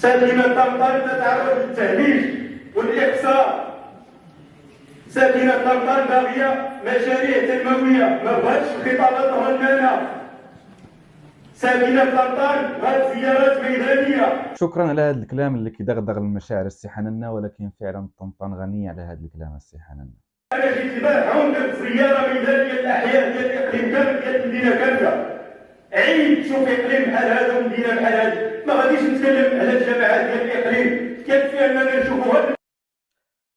ساكنة طنطا تتعرض للتهميش والإقصاء. ساكنة طنطا باغية مشاريع تنموية ما بغاتش الخطابات الرنانة. ساكنة طنطا بغات زيارات ميدانية. شكرا على هذا الكلام اللي كيدغدغ المشاعر السي حنان، ولكن فعلا طنطا غنية على هذا الكلام السي حنان. أنا جيت البارح درت زيارة ميدانية الأحياء ديال الإقليم كامل ديال المدينة كاملة. عيد تشوف إقليم بحال هذا ومدينة بحال هذه. ما غاديش نتكلم على الجماعات ديال الإقليم، يكفي أننا نشوفوها.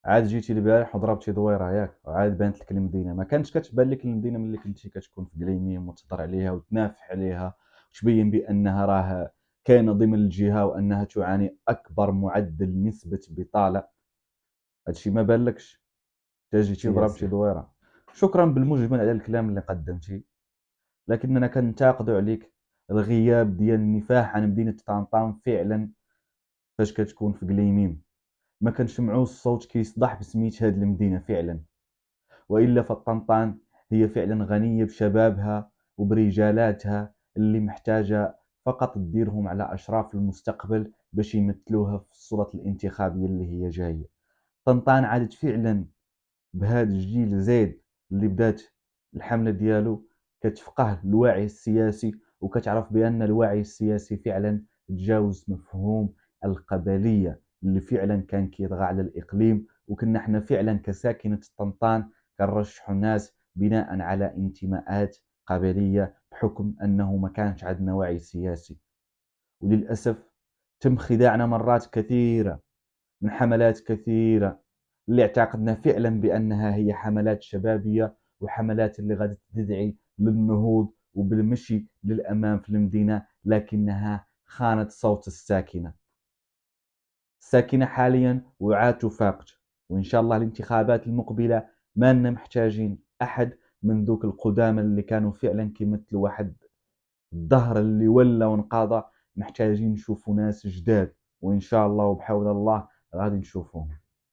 عاد جيتي البارح وضربتي دويره ياك، وعاد بانت لك المدينه. ما كانتش كتبان لك المدينه ملي كنتي كتكون في قليميم وتهضر عليها وتنافح عليها وتبين بانها راه كاينه ضمن الجهه وانها تعاني اكبر معدل نسبه بطاله. هادشي ما بالكش، تا جيتي ضربتي دويره. شكرا بالمجمل على الكلام اللي قدمتي، لكننا كنتاقدوا عليك الغياب ديال النفاح عن مدينه طنطا. فعلا فاش كتكون في قليميم ما كنسمعوش الصوت كيصدح بسميت هاد المدينه فعلا. والا فطنطان هي فعلا غنيه بشبابها وبرجالاتها اللي محتاجه فقط تديرهم على اشراف المستقبل باش يمثلوها في الصوره الانتخابيه اللي هي جايه. طنطان عادت فعلا بهذا الجيل زايد اللي بدات الحمله ديالو كتفقه الوعي السياسي وكتعرف بان الوعي السياسي فعلا تجاوز مفهوم القبليه اللي فعلا كان كيطغى على الاقليم. وكنا احنا فعلا كساكنه طنطان كنرشحوا الناس بناء على انتماءات قبليه بحكم انه ما كانش عندنا وعي سياسي. وللاسف تم خداعنا مرات كثيره من حملات كثيره اللي اعتقدنا فعلا بانها هي حملات شبابيه وحملات اللي غادي تدعي للنهوض وبالمشي للامام في المدينه، لكنها خانت صوت الساكنه. الساكنه حاليا وعاة فاقد، وان شاء الله الانتخابات المقبله ما لنا محتاجين احد من ذوك القدامى اللي كانوا فعلا كيمثلوا واحد الظهر اللي ولا وانقضى. محتاجين نشوفوا ناس جداد، وان شاء الله وبحول الله غادي نشوفوهم.